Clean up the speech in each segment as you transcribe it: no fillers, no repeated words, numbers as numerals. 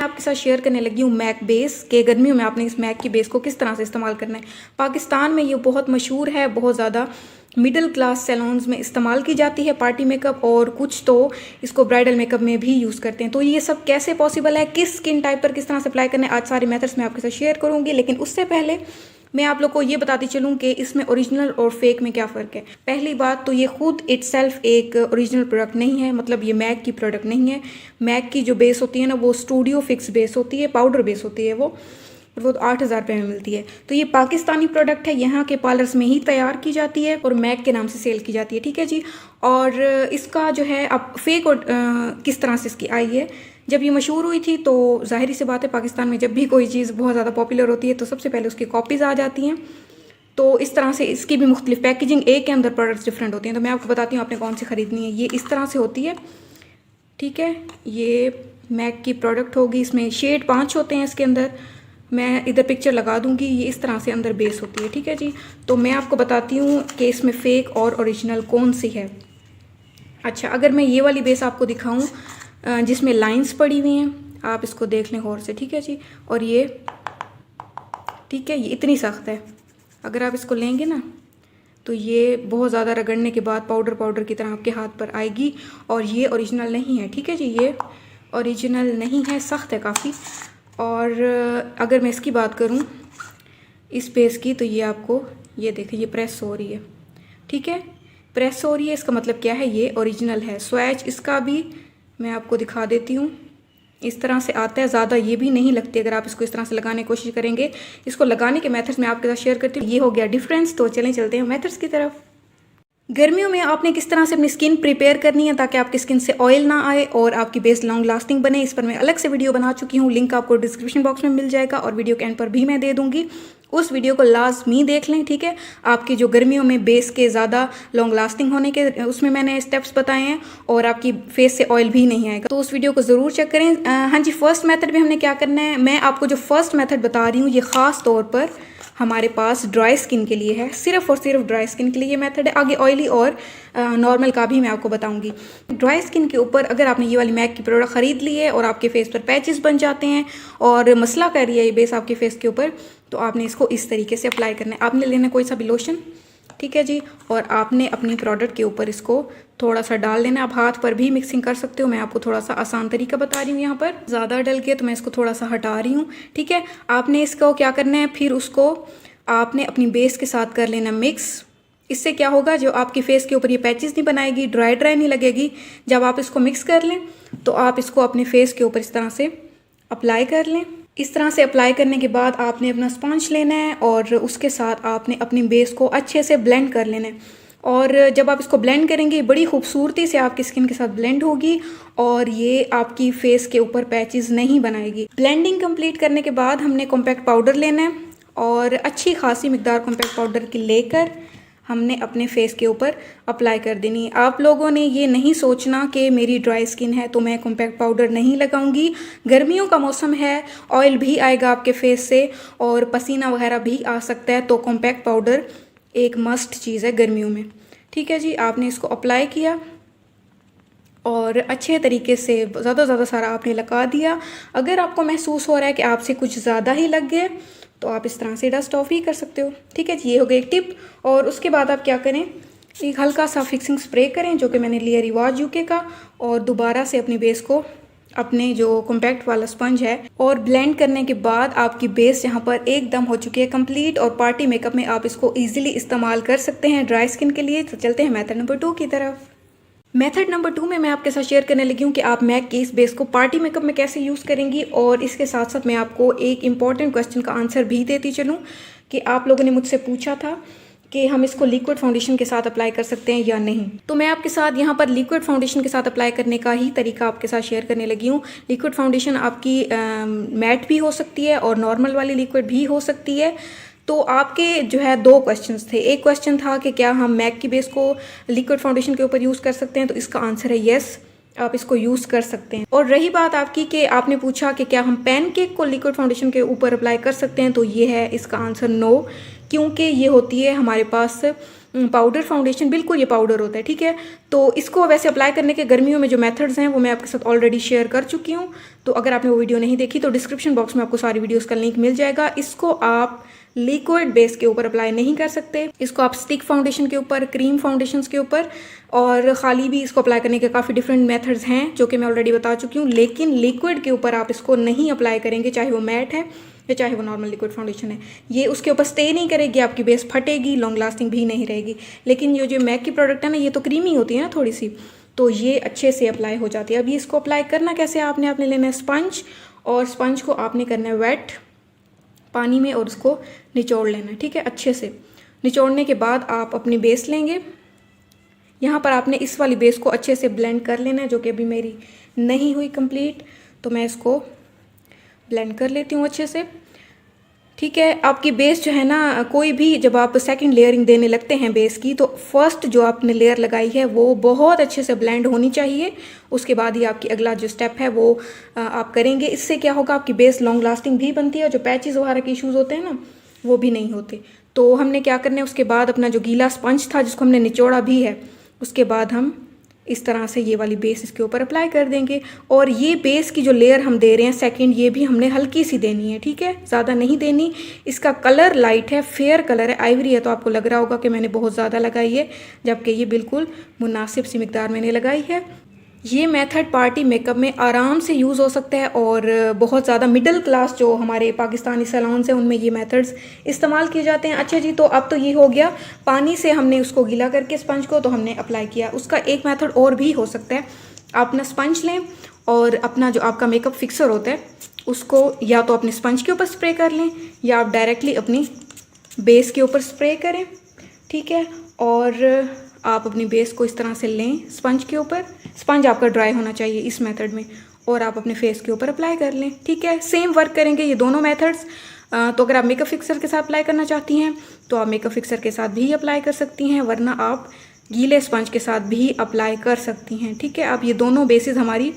आपके साथ शेयर करने लगी हूँ मैक बेस के गर्मियों में आपने इस मैक की बेस को किस तरह से इस्तेमाल करना है। पाकिस्तान में ये बहुत मशहूर है, बहुत ज़्यादा मिडिल क्लास सैलून्स में इस्तेमाल की जाती है पार्टी मेकअप, और कुछ तो इसको ब्राइडल मेकअप में भी यूज़ करते हैं। तो ये सब कैसे पॉसिबल है, किस स्किन टाइप पर किस तरह से अप्लाई करना है, आज सारे मेथड्स मैं आपके साथ शेयर करूँगी। लेकिन उससे पहले मैं आप लोग को ये बताती चलूँ कि इसमें ओरिजिनल और फेक में क्या फ़र्क है। पहली बात तो ये खुद इटसेल्फ एक ओरिजिनल प्रोडक्ट नहीं है, मतलब ये मैक की प्रोडक्ट नहीं है। मैक की जो बेस होती है ना, वो स्टूडियो फिक्स बेस होती है, पाउडर बेस होती है वो 8,000 रुपये में मिलती है। तो ये पाकिस्तानी प्रोडक्ट है, यहाँ के पार्लर्स में ही तैयार की जाती है और मैक के नाम से सेल की जाती है, ठीक है जी। और इसका जो है अब फेक किस तरह से इसकी आई है। जब ये मशहूर हुई थी तो जाहिर सी बात है, पाकिस्तान में जब भी कोई चीज़ बहुत ज़्यादा पॉपुलर होती है तो सबसे पहले उसकी कॉपीज़ आ जाती हैं। तो इस तरह से इसकी भी मुख्तलिफ पैकेजिंग, एक के अंदर प्रोडक्ट्स डिफरेंट होती हैं। तो मैं आपको बताती हूँ आपने कौन सी ख़रीदनी है। ये इस तरह से होती है, ठीक है। ये मैक की प्रोडक्ट होगी, इसमें शेड 5 होते हैं इसके अंदर। मैं इधर पिक्चर लगा दूंगी। ये इस तरह से अंदर बेस होती है, ठीक है जी। तो मैं आपको बताती हूँ कि इसमें फ़ेक और ओरिजिनल कौन सी है। अच्छा, अगर मैं ये वाली बेस आपको दिखाऊं जिसमें लाइंस पड़ी हुई हैं, आप इसको देख लें गौर से, ठीक है जी। और ये, ठीक है, ये इतनी सख्त है, अगर आप इसको लेंगे ना तो ये बहुत ज़्यादा रगड़ने के बाद पाउडर पाउडर की तरह आपके हाथ पर आएगी। और ये ओरिजिनल नहीं है, ठीक है जी, ये ओरिजिनल नहीं है, सख्त है काफ़ी। और अगर मैं इसकी बात करूं इस बेस की, तो ये आपको, ये देखें, ये प्रेस हो रही है, ठीक है, प्रेस हो रही है। इसका मतलब क्या है, ये ओरिजिनल है। स्वैच इसका भी मैं आपको दिखा देती हूँ, इस तरह से आता है, ज़्यादा ये भी नहीं लगती अगर आप इसको इस तरह से लगाने की कोशिश करेंगे। इसको लगाने के मेथड्स मैं आपके साथ शेयर करती हूँ। ये हो गया डिफरेंस। तो चलते हैं मेथड्स की तरफ। गर्मियों में आपने किस तरह से अपनी स्किन प्रिपेयर करनी है ताकि आपकी स्किन से ऑयल ना आए और आपकी बेस लॉन्ग लास्टिंग बने, इस पर मैं अलग से वीडियो बना चुकी हूँ। लिंक आपको डिस्क्रिप्शन बॉक्स में मिल जाएगा और वीडियो के एंड पर भी मैं दे दूंगी। उस वीडियो को लाजमी देख लें, ठीक है। आपकी जो गर्मियों में बेस के ज़्यादा लॉन्ग लास्टिंग होने के उसमें मैंने स्टेप्स बताए हैं, और आपकी फेस से ऑयल भी नहीं आएगा, तो उस वीडियो को ज़रूर चेक करें। हाँ जी, फर्स्ट मेथड में हमने क्या करना है, मैं आपको जो फर्स्ट मेथड बता रही हूँ ये ख़ास तौर पर हमारे पास ड्राई स्किन के लिए है, सिर्फ और सिर्फ ड्राई स्किन के लिए ये मेथड है। आगे ऑयली और नॉर्मल का भी मैं आपको बताऊंगी। ड्राई स्किन के ऊपर अगर आपने ये वाली मैक की प्रोडक्ट ख़रीद ली है और आपके फेस पर पैचेस बन जाते हैं और मसला कर रही है ये बेस आपके फेस के ऊपर, तो आपने इसको इस तरीके से अप्लाई करना है। आपने लेना कोई सा भी लोशन, ठीक है जी, और आपने अपनी प्रोडक्ट के ऊपर इसको थोड़ा सा डाल लेना। आप हाथ पर भी मिक्सिंग कर सकते हो, मैं आपको थोड़ा सा आसान तरीका बता रही हूँ। यहाँ पर ज़्यादा डल गया तो मैं इसको थोड़ा सा हटा रही हूँ, ठीक है। आपने इसको क्या करना है, फिर उसको आपने अपनी बेस के साथ कर लेना मिक्स। इससे क्या होगा, जो आपकी फेस के ऊपर ये पैचेस नहीं बनाएगी, ड्राई नहीं लगेगी। जब आप इसको मिक्स कर लें तो आप इसको अपने फेस के ऊपर इस तरह से अप्लाई कर लें। इस तरह से अप्लाई करने के बाद आपने अपना स्पंज लेना है और उसके साथ आपने अपनी बेस को अच्छे से ब्लेंड कर लेना है। और जब आप इसको ब्लेंड करेंगे, बड़ी खूबसूरती से आपकी स्किन के साथ ब्लेंड होगी और ये आपकी फेस के ऊपर पैचेस नहीं बनाएगी। ब्लेंडिंग कंप्लीट करने के बाद हमने कॉम्पैक्ट पाउडर लेना है और अच्छी खासी मिकदार कॉम्पैक्ट पाउडर की लेकर हमने अपने फेस के ऊपर अप्लाई कर देनी है। आप लोगों ने ये नहीं सोचना कि मेरी ड्राई स्किन है तो मैं कॉम्पैक्ट पाउडर नहीं लगाऊंगी। गर्मियों का मौसम है, ऑयल भी आएगा आपके फेस से और पसीना वगैरह भी आ सकता है, तो कॉम्पैक्ट पाउडर एक मस्ट चीज़ है गर्मियों में, ठीक है जी। आपने इसको अप्लाई किया और अच्छे तरीके से ज़्यादा सारा आपने लगा दिया। अगर आपको महसूस हो रहा है कि आपसे कुछ ज़्यादा ही लग गया तो आप इस तरह से डस्ट ऑफ ही कर सकते हो, ठीक है जी। ये हो गई एक टिप। और उसके बाद आप क्या करें, एक हल्का सा फिक्सिंग स्प्रे करें जो कि मैंने लिया रिवाज यूके का, और दोबारा से अपनी बेस को अपने जो कॉम्पैक्ट वाला स्पंज है और ब्लेंड करने के बाद आपकी बेस यहाँ पर एकदम हो चुकी है कंप्लीट, और पार्टी मेकअप में आप इसको ईजिली इस्तेमाल कर सकते हैं ड्राई स्किन के लिए। तो चलते हैं मेथड नंबर 2 की तरफ। मेथड नंबर 2 में मैं आपके साथ शेयर करने लगी हूँ कि आप मैक के इस बेस को पार्टी मेकअप में कैसे यूज़ करेंगी, और इसके साथ साथ मैं आपको एक इम्पॉर्टेंट क्वेश्चन का आंसर भी देती चलूँ कि आप लोगों ने मुझसे पूछा था कि हम इसको लिक्विड फाउंडेशन के साथ अप्लाई कर सकते हैं या नहीं। तो मैं आपके साथ यहाँ पर लिक्विड फाउंडेशन के साथ अप्लाई करने का ही तरीका आपके साथ शेयर करने लगी हूँ। लिक्विड फाउंडेशन आपकी मैट भी हो सकती है और नॉर्मल वाली लिक्विड भी हो सकती है। तो आपके जो है 2 क्वेश्चंस थे। एक क्वेश्चन था कि क्या हम मैक की बेस को लिक्विड फाउंडेशन के ऊपर यूज़ कर सकते हैं, तो इसका आंसर है येस, आप इसको यूज़ कर सकते हैं। और रही बात आपकी कि आपने पूछा कि क्या हम पैनकेक को लिक्विड फाउंडेशन के ऊपर अप्लाई कर सकते हैं, तो ये है इसका आंसर नो, क्योंकि ये होती है हमारे पास पाउडर फाउंडेशन, बिल्कुल ये पाउडर होता है, ठीक है। तो इसको वैसे अप्लाई करने के गर्मियों में जो मेथड्स हैं वो मैं आपके साथ ऑलरेडी शेयर कर चुकी हूँ। तो अगर आपने वो वीडियो नहीं देखी तो डिस्क्रिप्शन बॉक्स में आपको सारी वीडियोस का लिंक मिल जाएगा। इसको आप लिक्विड बेस के ऊपर अप्लाई नहीं कर सकते, इसको आप स्टिक फाउंडेशन के ऊपर, क्रीम फाउंडेशंस के ऊपर और खाली भी इसको अप्लाई करने के काफ़ी डिफरेंट मेथड्स हैं जो कि मैं ऑलरेडी बता चुकी हूँ। लेकिन लिक्विड के ऊपर आप इसको नहीं अप्लाई करेंगे, चाहे वो मैट है या चाहे वो नॉर्मल लिक्विड फाउंडेशन है। ये उसके ऊपर स्टे नहीं करेगी, आपकी बेस फटेगी, लॉन्ग लास्टिंग भी नहीं रहेगी। लेकिन ये जो मैक की प्रोडक्ट है ना, ये तो क्रीमी होती है ना थोड़ी सी, तो ये अच्छे से अप्लाई हो जाती है। अब ये इसको अप्लाई करना कैसे, आपने लेना है स्पंज, और स्पंज को आपने करना है वेट पानी में और उसको निचोड़ लेना है, ठीक है। अच्छे से निचोड़ने के बाद आप अपनी बेस लेंगे। यहाँ पर आपने इस वाली बेस को अच्छे से ब्लेंड कर लेना है, जो कि अभी मेरी नहीं हुई कंप्लीट, तो मैं इसको ब्लेंड कर लेती हूँ अच्छे से, ठीक है। आपकी बेस जो है ना, कोई भी जब आप सेकंड लेयरिंग देने लगते हैं बेस की, तो फर्स्ट जो आपने लेयर लगाई है वो बहुत अच्छे से ब्लेंड होनी चाहिए। उसके बाद ही आपकी अगला जो स्टेप है वो आप करेंगे। इससे क्या होगा, आपकी बेस लॉन्ग लास्टिंग भी बनती है और जो पैचेस वगैरह के इश्यूज़ होते हैं ना, वो भी नहीं होते। तो हमने क्या करना है, उसके बाद अपना जो गीला स्पंज था जिसको हमने निचोड़ा भी है, उसके बाद हम इस तरह से ये वाली बेस इसके ऊपर अप्लाई कर देंगे। और ये बेस की जो लेयर हम दे रहे हैं सेकंड, ये भी हमने हल्की सी देनी है, ठीक है, ज़्यादा नहीं देनी। इसका कलर लाइट है, फेयर कलर है, आइवरी है, तो आपको लग रहा होगा कि मैंने बहुत ज़्यादा लगाई है, जबकि ये बिल्कुल मुनासिब सी मिकदार मैंने लगाई है। ये मेथड पार्टी मेकअप में आराम से यूज़ हो सकता है और बहुत ज़्यादा मिडिल क्लास जो हमारे पाकिस्तानी सैलून्स हैं उनमें ये मेथड्स इस्तेमाल किए जाते हैं। अच्छा जी, तो अब तो ये हो गया, पानी से हमने उसको गीला करके स्पंज को तो हमने अप्लाई किया। उसका एक मेथड और भी हो सकता है, आप अपना स्पंज लें और अपना जो आपका मेकअप फिक्सर होता है उसको या तो अपने स्पंज के ऊपर स्प्रे कर लें या आप डायरेक्टली अपनी बेस के ऊपर स्प्रे करें, ठीक है। और आप अपनी बेस को इस तरह से लें स्पंज के ऊपर, स्पंज आपका ड्राई होना चाहिए इस मेथड में, और आप अपने फेस के ऊपर अप्लाई कर लें, ठीक है। सेम वर्क करेंगे ये दोनों मेथड्स। तो अगर आप मेकअप फिक्सर के साथ अप्लाई करना चाहती हैं तो आप मेकअप फिक्सर के साथ भी अप्लाई कर सकती हैं, वरना आप गीले स्पंज के साथ भी अप्लाई कर सकती हैं, ठीक है। अब ये दोनों बेसिस हमारी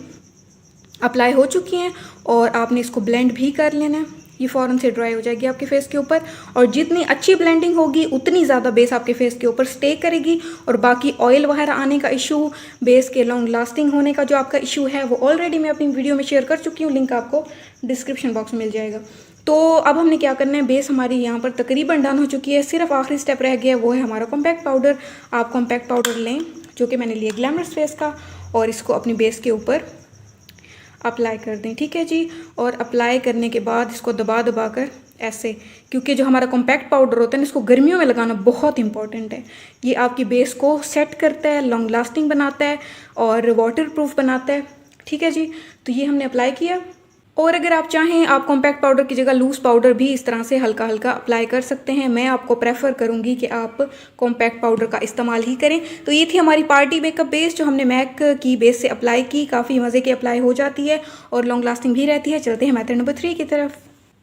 अप्लाई हो चुकी हैं और आपने इसको ब्लेंड भी कर लेना है। ये फ़ौरन से ड्राई हो जाएगी आपके फेस के ऊपर, और जितनी अच्छी ब्लेंडिंग होगी उतनी ज़्यादा बेस आपके फेस के ऊपर स्टे करेगी। और बाकी ऑयल वगैरह आने का इशू, बेस के लॉन्ग लास्टिंग होने का जो आपका इशू है, वो ऑलरेडी मैं अपनी वीडियो में शेयर कर चुकी हूँ, लिंक आपको डिस्क्रिप्शन बॉक्स में मिल जाएगा। तो अब हमने क्या करना है, बेस हमारी यहाँ पर तकरीबन डन हो चुकी है, सिर्फ आखिरी स्टेप रह गया, वो है हमारा कॉम्पैक्ट पाउडर। आप कॉम्पैक्ट पाउडर लें जो कि मैंने लिया ग्लैमरस फेस का, और इसको अपनी बेस के ऊपर अप्लाई कर दें, ठीक है जी। और अप्लाई करने के बाद इसको दबा दबा कर ऐसे, क्योंकि जो हमारा कॉम्पैक्ट पाउडर होता है ना, इसको गर्मियों में लगाना बहुत इंपॉर्टेंट है। ये आपकी बेस को सेट करता है, लॉन्ग लास्टिंग बनाता है और वाटर प्रूफ बनाता है, ठीक है जी। तो ये हमने अप्लाई किया। और अगर आप चाहें, आप कॉम्पैक्ट पाउडर की जगह लूज़ पाउडर भी इस तरह से हल्का हल्का अप्लाई कर सकते हैं। मैं आपको प्रेफर करूंगी कि आप कॉम्पैक्ट पाउडर का इस्तेमाल ही करें। तो ये थी हमारी पार्टी मेकअप बेस जो हमने मैक की बेस से अप्लाई की, काफ़ी मज़े की अप्लाई हो जाती है और लॉन्ग लास्टिंग भी रहती है। चलते हैं मेथड नंबर 3 की तरफ।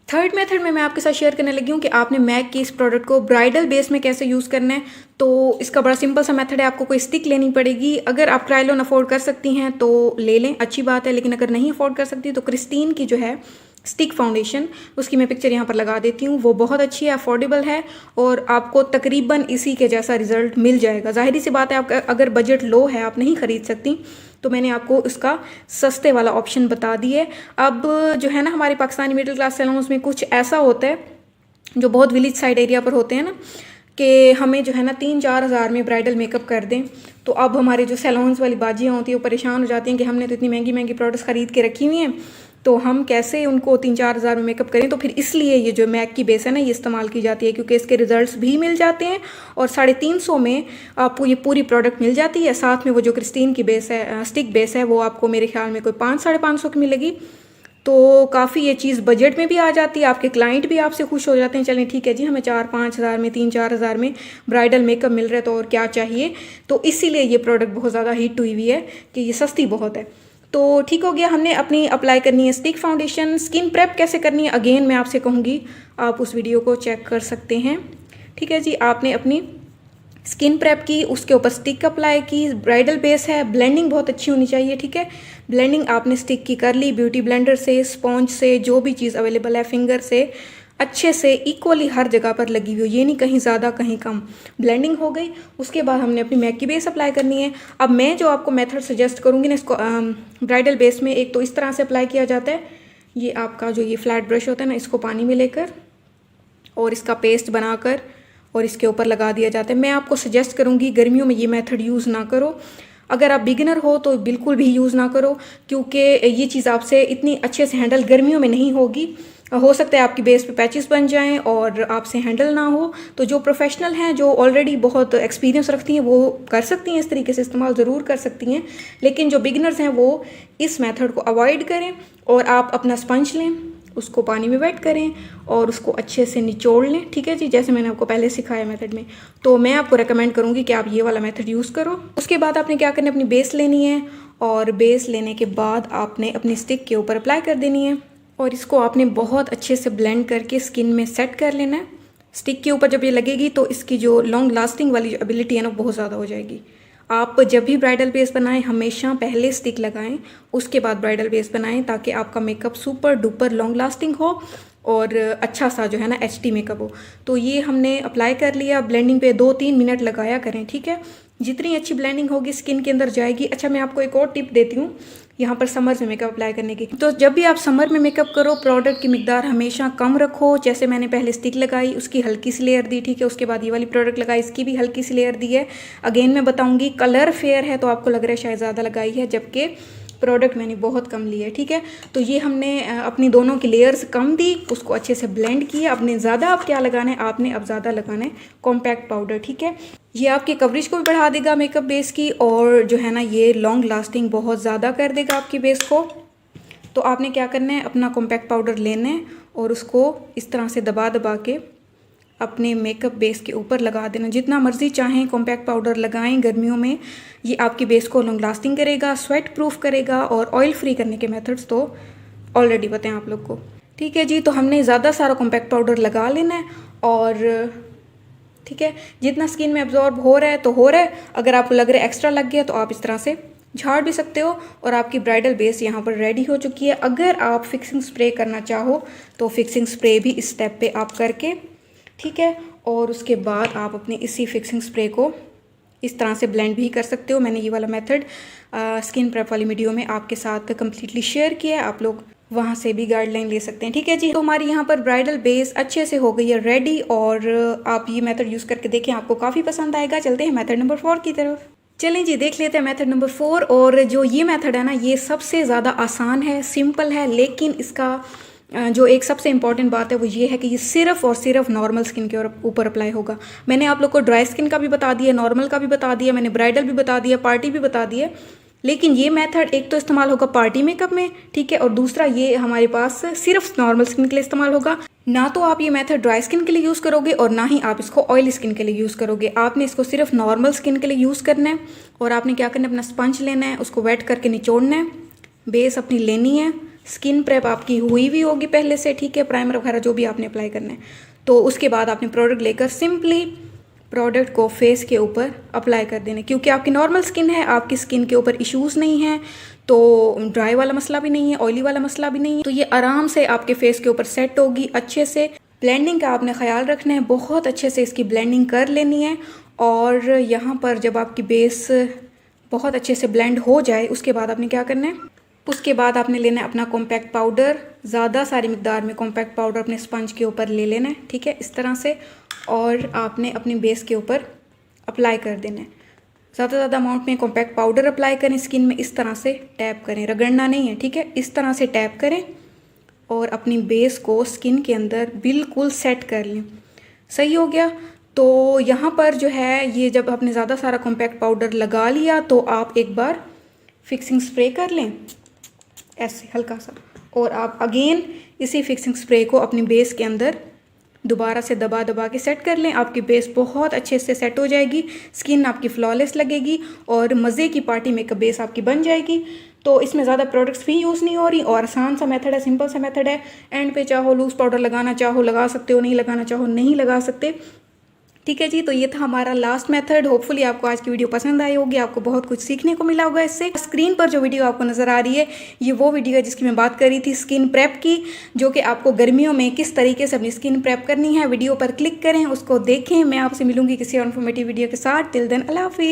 थर्ड मेथड में मैं आपके साथ शेयर करने लगी हूँ कि आपने मैक की इस प्रोडक्ट को ब्राइडल बेस में कैसे यूज़ करना है। तो इसका बड़ा सिंपल सा मेथड है, आपको कोई स्टिक लेनी पड़ेगी। अगर आप क्रायोन अफोर्ड कर सकती हैं तो ले लें, अच्छी बात है, लेकिन अगर नहीं अफोर्ड कर सकती तो क्रिस्टीन की जो है स्टिक फाउंडेशन, उसकी मैं पिक्चर यहाँ पर लगा देती हूँ, वो बहुत अच्छी है, अफोर्डेबल है और आपको तकरीबन इसी के जैसा रिजल्ट मिल जाएगा। जाहिर सी बात है, आपका अगर बजट लो है, आप नहीं खरीद सकती, तो मैंने आपको इसका सस्ते वाला ऑप्शन बता दिए। अब जो है ना, हमारे पाकिस्तानी मिडिल क्लास सैलून्स में कुछ ऐसा होता है जो बहुत विलेज साइड एरिया पर होते हैं ना, कि हमें जो है ना 3-4 हज़ार में ब्राइडल मेकअप कर दें। तो अब हमारे जो सैलून्स वाली बाजियाँ होती हैं वो परेशान हो जाती हैं कि हमने तो इतनी महंगी महंगी प्रोडक्ट्स ख़रीद के रखी हुई हैं, तो हम कैसे उनको 3-4 हज़ार में मेकअप करें। तो फिर इसलिए ये जो मैक की बेस है ना, ये इस्तेमाल की जाती है, क्योंकि इसके रिजल्ट्स भी मिल जाते हैं और 350 में आपको ये पूरी प्रोडक्ट मिल जाती है। साथ में वो जो क्रिस्टीन की बेस है, स्टिक बेस है, वो आपको मेरे ख्याल में कोई 500-550 की मिलेगी। तो काफ़ी ये चीज़ बजट में भी आ जाती है, आपके क्लाइंट भी आपसे खुश हो जाते हैं, चलें ठीक है जी, हमें 4-5 हज़ार में, 3-4 हज़ार में ब्राइडल मेकअप मिल रहा है, तो और क्या चाहिए। तो इसीलिए ये प्रोडक्ट बहुत ज़्यादा हिट हुई हुई है कि ये सस्ती बहुत है। तो ठीक हो गया, हमने अपनी अप्लाई करनी है स्टिक फाउंडेशन। स्किन प्रेप कैसे करनी है, अगेन मैं आपसे कहूँगी, आप उस वीडियो को चेक कर सकते हैं, ठीक है जी। आपने अपनी स्किन प्रेप की, उसके ऊपर स्टिक अप्लाई की, ब्राइडल बेस है, ब्लेंडिंग बहुत अच्छी होनी चाहिए, ठीक है। ब्लेंडिंग आपने स्टिक की कर ली, ब्यूटी ब्लेंडर से, स्पॉन्ज से, जो भी चीज़ अवेलेबल है, फिंगर से, अच्छे से इक्वली हर जगह पर लगी हुई हो, ये नहीं कहीं ज़्यादा कहीं कम। ब्लेंडिंग हो गई, उसके बाद हमने अपनी मैक की बेस अप्लाई करनी है। अब मैं जो आपको मेथड सजेस्ट करूँगी ना, इसको ब्राइडल बेस में एक तो इस तरह से अप्लाई किया जाता है, ये आपका जो ये फ्लैट ब्रश होता है ना, इसको पानी में लेकर और इसका पेस्ट बनाकर और इसके ऊपर लगा दिया जाता है। मैं आपको सजेस्ट करूँगी गर्मियों में ये मेथड यूज़ ना करो। अगर आप बिगिनर हो तो बिल्कुल भी यूज़ ना करो, क्योंकि ये चीज़ आपसे इतनी अच्छे से हैंडल गर्मियों में नहीं होगी। हो सकता है आपकी बेस पे पैचेस बन जाएं और आपसे हैंडल ना हो। तो जो प्रोफेशनल हैं, जो ऑलरेडी बहुत एक्सपीरियंस रखती हैं, वो कर सकती हैं, इस तरीके से इस्तेमाल ज़रूर कर सकती हैं। लेकिन जो बिगिनर्स हैं वो इस मेथड को अवॉइड करें और आप अपना स्पंज लें, उसको पानी में वेट करें और उसको अच्छे से निचोड़ लें। ठीक है जी, जैसे मैंने आपको पहले सिखाया मेथड में। तो मैं आपको रेकमेंड करूँगी कि आप ये वाला मेथड यूज़ करो। उसके बाद आपने क्या करना है, अपनी बेस लेनी है और बेस लेने के बाद आपने अपनी स्टिक के ऊपर अप्लाई कर देनी है और इसको आपने बहुत अच्छे से ब्लेंड करके स्किन में सेट कर लेना है। स्टिक के ऊपर जब ये लगेगी तो इसकी जो लॉन्ग लास्टिंग वाली एबिलिटी है ना, बहुत ज़्यादा हो जाएगी। आप जब भी ब्राइडल बेस बनाएं हमेशा पहले स्टिक लगाएं, उसके बाद ब्राइडल बेस बनाएं, ताकि आपका makeup super duper long lasting हो और अच्छा सा जो है ना एचडी मेकअप हो। तो ये हमने अप्लाई कर लिया। ब्लेंडिंग पे 2-3 मिनट लगाया करें, ठीक है। जितनी अच्छी ब्लेंडिंग होगी स्किन के अंदर जाएगी। अच्छा, मैं आपको एक और टिप देती हूँ यहाँ पर समर में मेकअप अप्लाई करने की। तो जब भी आप समर में मेकअप करो, प्रोडक्ट की मिकदार हमेशा कम रखो। जैसे मैंने पहले स्टिक लगाई, उसकी हल्की सी लेयर दी, ठीक है। उसके बाद ये वाली प्रोडक्ट लगाई, इसकी भी हल्की सी लेयर दी है। अगेन मैं बताऊंगी, कलर फेयर है तो आपको लग रहा है शायद ज़्यादा लगाई है, जबकि प्रोडक्ट मैंने बहुत कम ली है, ठीक है। तो ये हमने अपनी दोनों की लेयर्स कम दी, उसको अच्छे से ब्लेंड किया। अपने ज़्यादा आप क्या लगाना है, आपने अब ज़्यादा लगाना है कॉम्पैक्ट पाउडर, ठीक है। ये आपकी कवरेज को भी बढ़ा देगा मेकअप बेस की, और जो है ना ये लॉन्ग लास्टिंग बहुत ज़्यादा कर देगा आपकी बेस को। तो आपने क्या करना है, अपना कॉम्पैक्ट पाउडर लेना है और उसको इस तरह से दबा दबा के अपने मेकअप बेस के ऊपर लगा देना। जितना मर्जी चाहें कॉम्पैक्ट पाउडर लगाएं गर्मियों में, ये आपकी बेस को लॉन्ग लास्टिंग करेगा, स्वेट प्रूफ करेगा। और ऑयल फ्री करने के मेथड्स तो ऑलरेडी बताएं आप लोग को, ठीक है जी। तो हमने ज़्यादा सारा कॉम्पैक्ट पाउडर लगा लेना है और ठीक है, जितना स्किन में एब्जॉर्ब हो रहा है तो हो रहा है। अगर आपको लग रहा है एक्स्ट्रा लग गया तो आप इस तरह से झाड़ भी सकते हो। और आपकी ब्राइडल बेस यहाँ पर रेडी हो चुकी है। अगर आप फिक्सिंग स्प्रे करना चाहो तो फिक्सिंग स्प्रे भी इस स्टेप पे आप करके, ठीक है। और उसके बाद आप अपने इसी फिक्सिंग स्प्रे को इस तरह से ब्लेंड भी कर सकते हो। मैंने ये वाला मेथड स्किन प्रेप वाली वीडियो में आपके साथ कम्प्लीटली शेयर किया है, आप लोग वहाँ से भी गाइडलाइन ले सकते हैं, ठीक है जी। तो हमारी यहाँ पर ब्राइडल बेस अच्छे से हो गई है रेडी, और आप ये मेथड यूज़ करके देखें, आपको काफ़ी पसंद आएगा। चलते हैं मेथड नंबर 4 की तरफ। चलें जी, देख लेते हैं मेथड नंबर 4। और जो ये मेथड है ना, ये सबसे ज़्यादा आसान है, सिंपल है, लेकिन इसका जो एक सबसे इंपॉर्टेंट बात है वो ये है कि ये सिर्फ और सिर्फ नॉर्मल स्किन के ऊपर अप्लाई होगा। मैंने आप लोग को ड्राई स्किन का भी बता दिया, नॉर्मल का भी बता दिया, मैंने ब्राइडल भी बता दिया, पार्टी भी बता दिया। लेकिन ये मेथड एक तो इस्तेमाल होगा पार्टी मेकअप में, ठीक है, और दूसरा ये हमारे पास सिर्फ नॉर्मल स्किन के लिए इस्तेमाल होगा। ना तो आप ये मेथड ड्राई स्किन के लिए यूज़ करोगे और ना ही आप इसको ऑयली स्किन के लिए यूज़ करोगे। आपने इसको सिर्फ नॉर्मल स्किन के लिए यूज़ करना है। और आपने क्या करना है, अपना स्पंज लेना है, उसको वेट करके निचोड़ना है, बेस अपनी लेनी है। स्किन प्रेप आपकी हुई भी होगी पहले से, ठीक है, प्राइमर वगैरह जो भी आपने अप्लाई करना है। तो उसके बाद आपने प्रोडक्ट लेकर सिंपली प्रोडक्ट को फेस के ऊपर अप्लाई कर देना। क्योंकि आपकी नॉर्मल स्किन है, आपकी स्किन के ऊपर इश्यूज़ नहीं हैं, तो ड्राई वाला मसला भी नहीं है, ऑयली वाला मसला भी नहीं है। तो ये आराम से आपके फेस के ऊपर सेट होगी अच्छे से। ब्लेंडिंग का आपने ख्याल रखना है, बहुत अच्छे से इसकी ब्लेंडिंग कर लेनी है। और यहाँ पर जब आपकी बेस बहुत अच्छे से ब्लेंड हो जाए, उसके बाद आपने क्या करना है, उसके बाद आपने लेना है अपना कॉम्पैक्ट पाउडर। ज़्यादा सारी मिकदार में कॉम्पैक्ट पाउडर अपने स्पंज के ऊपर ले लेना है, ठीक है, इस तरह से। और आपने अपनी बेस के ऊपर अप्लाई कर देना है। ज़्यादा अमाउंट में कॉम्पैक्ट पाउडर अप्लाई करें स्किन में, इस तरह से टैप करें, रगड़ना नहीं है, ठीक है, इस तरह से टैप करें और अपनी बेस को स्किन के अंदर बिल्कुल सेट कर लें। सही हो गया। तो यहाँ पर जो है, ये जब आपने ज़्यादा सारा कॉम्पैक्ट पाउडर लगा लिया तो आप एक बार फिक्सिंग स्प्रे कर लें ऐसे हल्का सा, और आप अगेन इसी फिक्सिंग स्प्रे को अपनी बेस के अंदर दोबारा से दबा दबा के सेट कर लें। आपकी बेस बहुत अच्छे से सेट हो जाएगी, स्किन आपकी फ्लॉलेस लगेगी और मज़े की पार्टी मेकअप बेस आपकी बन जाएगी। तो इसमें ज़्यादा प्रोडक्ट्स भी यूज़ नहीं हो रही और आसान सा मेथड है, सिंपल सा मेथड है। एंड पे चाहो लूज़ पाउडर लगाना चाहो लगा सकते हो, नहीं लगाना चाहो नहीं लगा सकते, ठीक है जी, तो ये था हमारा लास्ट मेथड। होपफुली आपको आज की वीडियो पसंद आई होगी, आपको बहुत कुछ सीखने को मिला होगा इससे। स्क्रीन पर जो वीडियो आपको नजर आ रही है ये वो वीडियो है जिसकी मैं बात कर रही थी स्किन प्रेप की, जो कि आपको गर्मियों में किस तरीके से अपनी स्किन प्रेप करनी है। वीडियो पर क्लिक करें, उसको देखें। मैं आपसे मिलूंगी किसी और इन्फॉर्मेटिव वीडियो के साथ। टिल देन अल्लाह हाफिज़।